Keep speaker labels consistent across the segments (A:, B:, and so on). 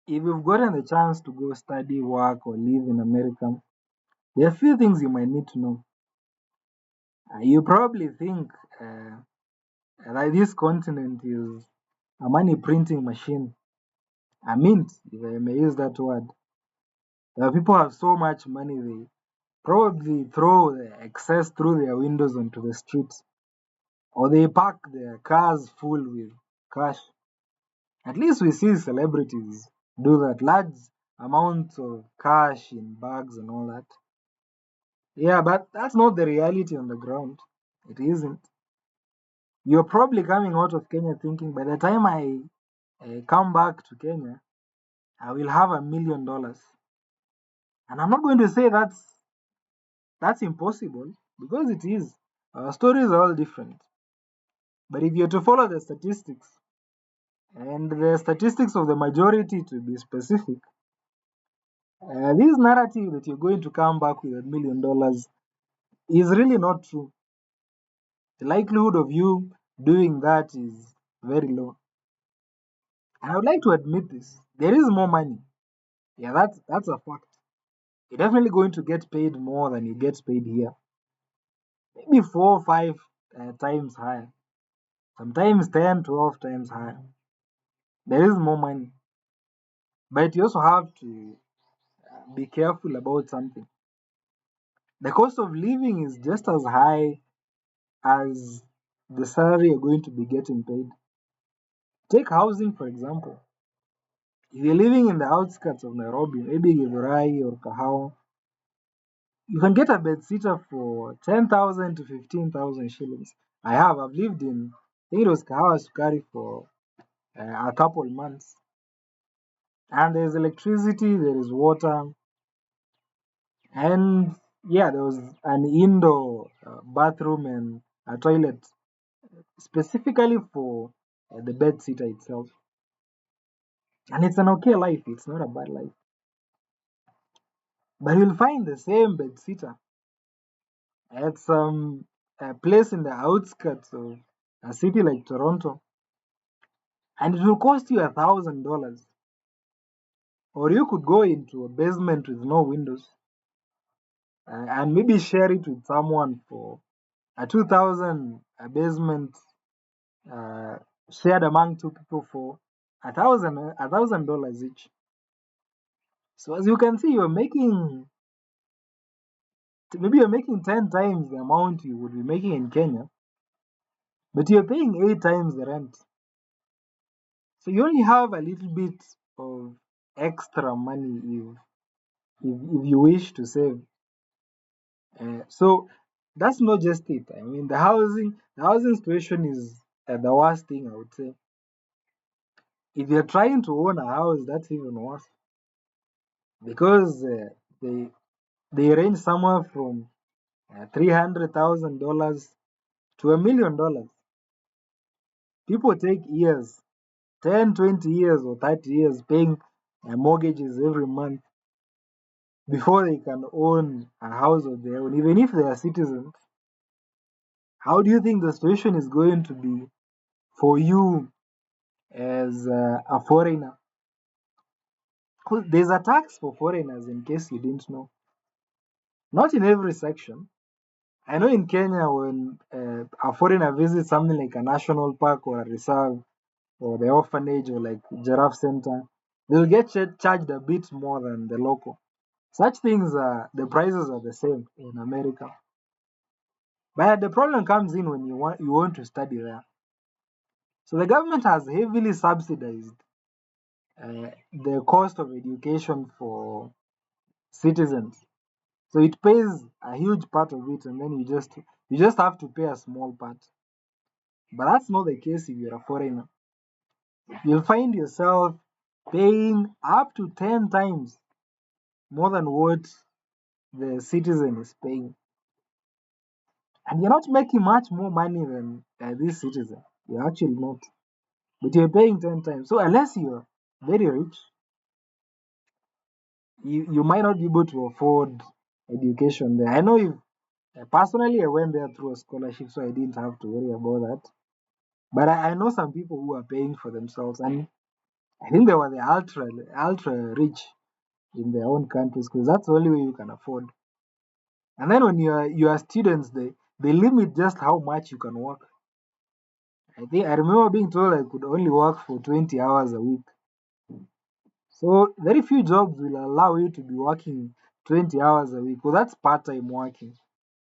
A: if you've gotten the chance to go study, work, or live in America, there are a few things you might need to know. You probably think that this continent is a money printing machine, a mint, if I may use that word. People have so much money, they probably throw the excess through their windows onto the streets, or they park their cars full with cash. At least we see celebrities do that, large amounts of cash in bags and all that. Yeah, but that's not the reality on the ground. It isn't. You're probably coming out of Kenya thinking by the time I come back to Kenya, I will have $1 million. And I'm not going to say that's impossible because it is. Our stories are all different. But if you're to follow the statistics, and the statistics of the majority to be specific, this narrative that you're going to come back with $1 million is really not true. The likelihood of you doing that is very low. And I would like to admit this. There is more money. Yeah, that's a fact. You're definitely going to get paid more than you get paid here. Maybe 4 or 5 times higher. Sometimes 10, 12 times higher. There is more money. But you also have to be careful about something. The cost of living is just as high as the salary you're going to be getting paid. Take housing, for example. If you're living in the outskirts of Nairobi, maybe Githurai or Kahawa, you can get a bed sitter for 10,000 to 15,000 shillings. I've lived in, I think it was Kahawa Sukari for a couple months. And there's electricity, there is water, and yeah, there was an indoor bathroom and a toilet specifically for the bed sitter itself. And it's an okay life, it's not a bad life. But you'll find the same bed sitter at some place in the outskirts of a city like Toronto, and it will cost you $1,000. Or you could go into a basement with no windows and maybe share it with someone for a 2,000 basement uh, shared among two people for $1,000 each. So as you can see, you're making 10 times the amount you would be making in Kenya, but you're paying 8 times the rent. So you only have a little bit of extra money if you wish to save. So that's not just it. I mean, the housing situation is the worst thing I would say. If you're trying to own a house, that's even worse because they they range somewhere from $300,000 to $1 million. People take years, 10, 20 years, or 30 years paying mortgages every month before they can own a house of their own, even if they are citizens. How do you think the situation is going to be for you as a foreigner? 'Cause there's a tax for foreigners, in case you didn't know. Not in every section. I know in Kenya, when a foreigner visits something like a national park or a reserve or the orphanage or like giraffe center, they'll get charged a bit more than the local. Such things are the prices are the same in America. But the problem comes in when you want to study there. So the government has heavily subsidized the cost of education for citizens. So it pays a huge part of it, and then you just have to pay a small part. But that's not the case if you're a foreigner. You'll find yourself paying up to 10 times more than what the citizen is paying. And you're not making much more money than this citizen. You're actually not. But you're paying 10 times. So unless you're very rich, you might not be able to afford education there. I know if personally I went there through a scholarship, so I didn't have to worry about that. But I know some people who are paying for themselves, and I think they were the ultra rich in their own countries because that's the only way you can afford. And then when you are students, they limit just how much you can work. I remember being told I could only work for 20 hours a week. So very few jobs will allow you to be working 20 hours a week. Well, that's part-time working.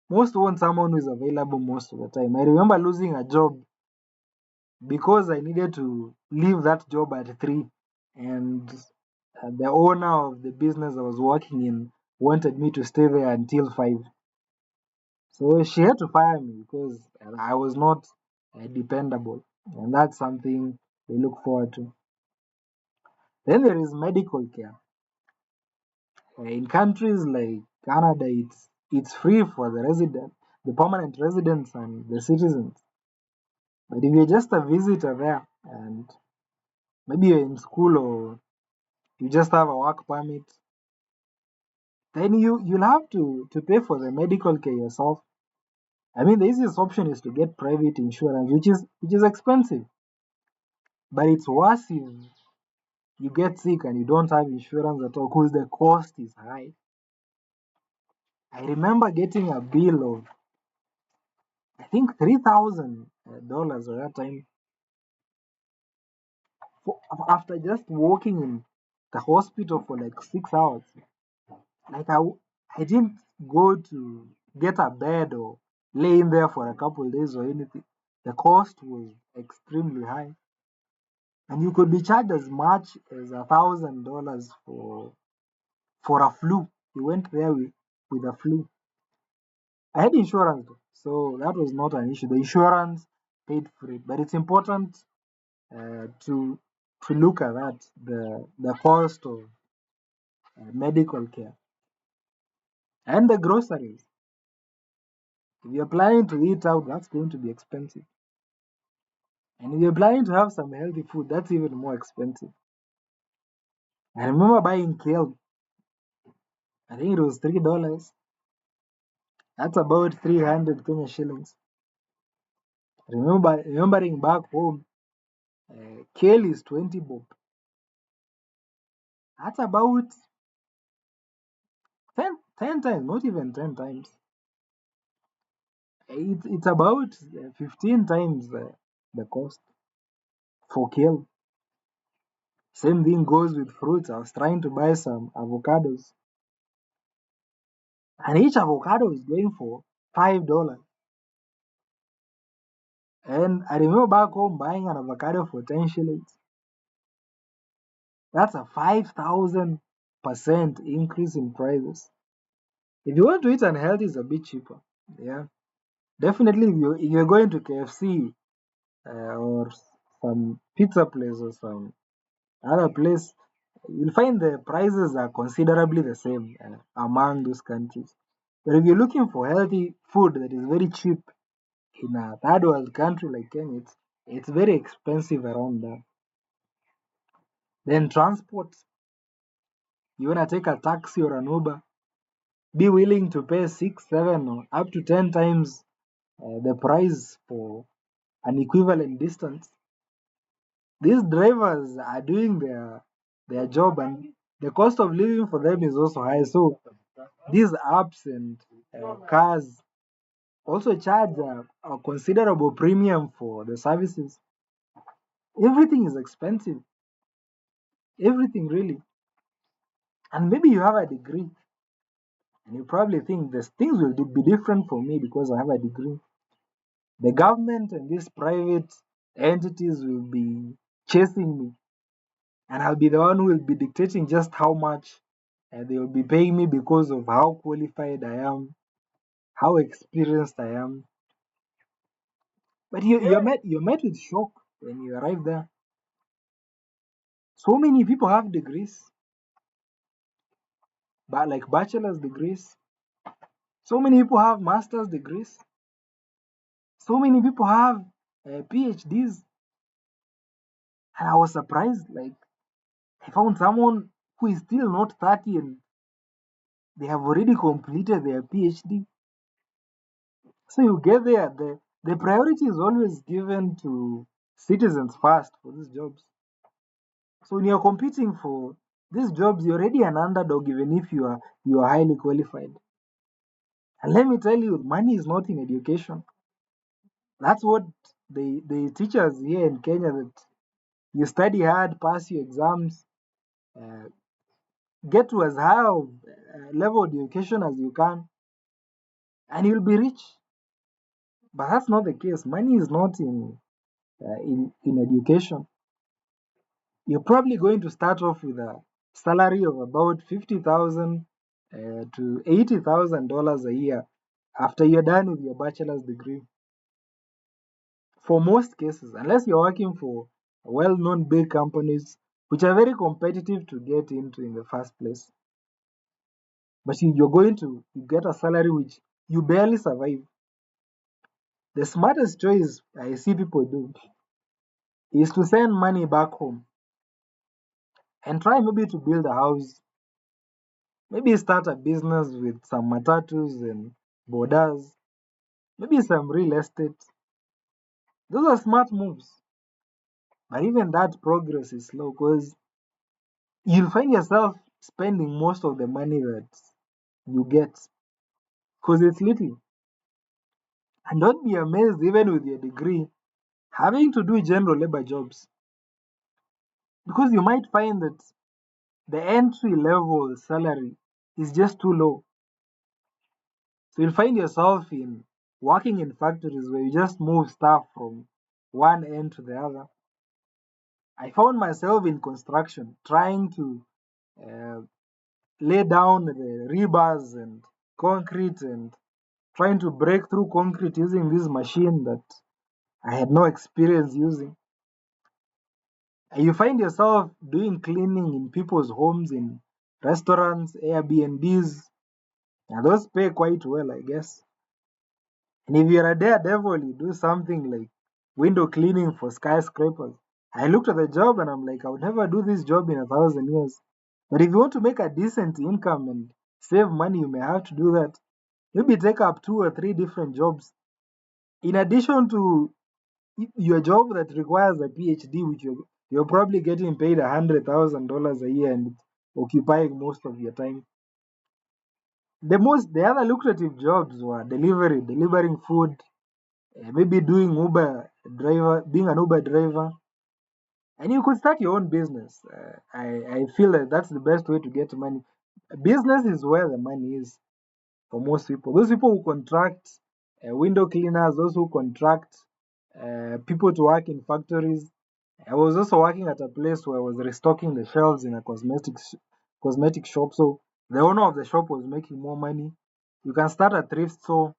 A: Most want someone who is available most of the time. I remember losing a job because I needed to leave that job at 3, and the owner of the business I was working in wanted me to stay there until 5. So she had to fire me because I was not dependable, and that's something they look forward to. Then there is medical care. In countries like Canada, it's free for the permanent residents and the citizens. But if you're just a visitor there, and maybe you're in school or you just have a work permit, then you'll have to pay for the medical care yourself. I mean, the easiest option is to get private insurance, which is expensive, but it's worse if you get sick and you don't have insurance at all because the cost is high. I remember getting a bill of I think $3,000 at that time for, after just walking in the hospital for like 6 hours. Like I didn't go to get a bed or lay in there for a couple of days or anything. The cost was extremely high, and you could be charged as much as $1,000 for a flu. You went there with a flu. I had insurance, though, so that was not an issue. The insurance paid for it, but it's important to look at that the cost of medical care and the groceries. If you're planning to eat out, that's going to be expensive. And if you're planning to have some healthy food, that's even more expensive. I remember buying kale. I think it was $3. That's about 300 Kenya shillings. Remembering back home, kale is 20 bob. That's about 10 times, not even 10 times. It's about 15 times the cost for kale. Same thing goes with fruits. I was trying to buy some avocados, and each avocado is going for $5. And I remember back home buying an avocado for 10 shillings. That's a 5,000% increase in prices. If you want to eat unhealthy, it's a bit cheaper. Yeah, definitely. If you're going to KFC or some pizza place or some other place, you'll find the prices are considerably the same among those countries. But if you're looking for healthy food that is very cheap in a third world country like Kenya, it's very expensive around there. Then transport, you wanna take a taxi or an Uber, be willing to pay 6, 7, or up to 10 times the price for an equivalent distance. These drivers are doing their job, and the cost of living for them is also high. So these apps and cars also charge a considerable premium for the services. Everything is expensive. Everything really. And maybe you have a degree, and you probably think these things will be different for me because I have a degree. The government and these private entities will be chasing me, and I'll be the one who will be dictating just how much they will be paying me because of how qualified I am, how experienced I am. But you're met with shock when you arrive there. So many people have degrees, but like bachelor's degrees. So many people have master's degrees. So many people have PhDs, and I was surprised. Like I found someone who is still not 30 and they have already completed their PhD. So you get there, the priority is always given to citizens first for these jobs. So when you're competing for these jobs, you're already an underdog even if you are highly qualified. And let me tell you, money is not in education. That's what they teach us here in Kenya, that you study hard, pass your exams, uh, get to as high of level of education as you can, and you'll be rich. But that's not the case. Money is not in education. You're probably going to start off with a salary of about 50,000 to $80,000 a year after you're done with your bachelor's degree. For most cases, unless you're working for well-known big companies, which are very competitive to get into in the first place. But you're going to you get a salary which you barely survive. The smartest choice I see people do is to send money back home and try maybe to build a house, maybe start a business with some matatus and bodas, maybe some real estate. Those are smart moves. But even that progress is slow because you'll find yourself spending most of the money that you get because it's little. And don't be amazed, even with your degree, having to do general labor jobs because you might find that the entry level salary is just too low. So you'll find yourself in working in factories where you just move stuff from one end to the other. I found myself in construction trying to uh, lay down the rebars and concrete and trying to break through concrete using this machine that I had no experience using. And you find yourself doing cleaning in people's homes, in restaurants, Airbnbs, and those pay quite well, I guess. And if you're a daredevil, you do something like window cleaning for skyscrapers. I looked at the job and I'm like, I would never do this job in 1,000 years. But if you want to make a decent income and save money, you may have to do that. Maybe take up two or three different jobs. In addition to your job that requires a PhD, which you're probably getting paid $100,000 a year and it's occupying most of your time. The other lucrative jobs were delivering food, maybe doing Uber driver, being an Uber driver, and you could start your own business. I feel that that's the best way to get money. Business is where the money is for most people. Those people who contract window cleaners, those who contract people to work in factories. I was also working at a place where I was restocking the shelves in a cosmetic shop. So the owner of the shop was making more money. You can start a thrift store.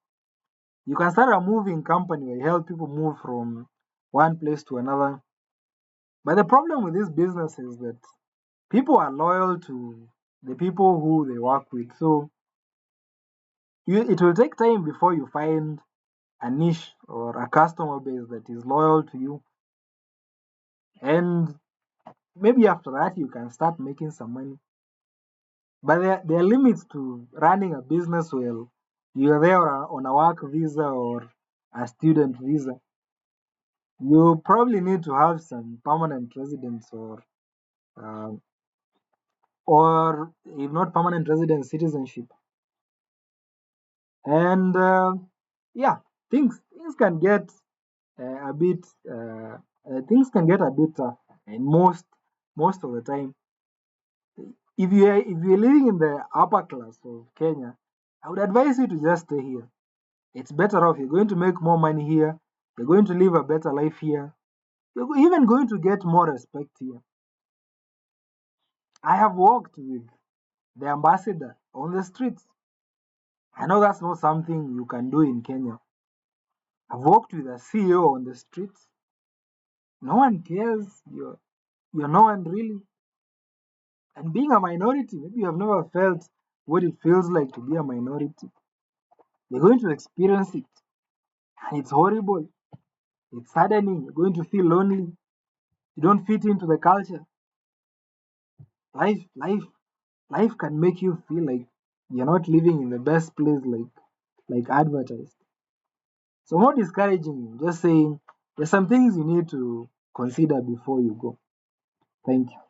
A: You can start a moving company where you help people move from one place to another. But the problem with this business is that people are loyal to the people who they work with. So it will take time before you find a niche or a customer base that is loyal to you. And maybe after that, you can start making some money. But there are limits to running a business where you're there on a work visa or a student visa. You probably need to have some permanent residence uh, or if not permanent residence, citizenship. And yeah, things can get a bit things can get a bit tough, and most of the time, if you're living in the upper class of Kenya, I would advise you to just stay here. It's better off. You're going to make more money here. You're going to live a better life here. You're even going to get more respect here. I have walked with the ambassador on the streets. I know that's not something you can do in Kenya. I've walked with a CEO on the streets. No one cares. You're no one really. And being a minority, maybe you have never felt what it feels like to be a minority. You're going to experience it. And it's horrible. It's saddening. You're going to feel lonely. You don't fit into the culture. Life, life, life can make you feel like you're not living in the best place like advertised. So I'm not discouraging you, just saying there's some things you need to consider before you go. Thank you.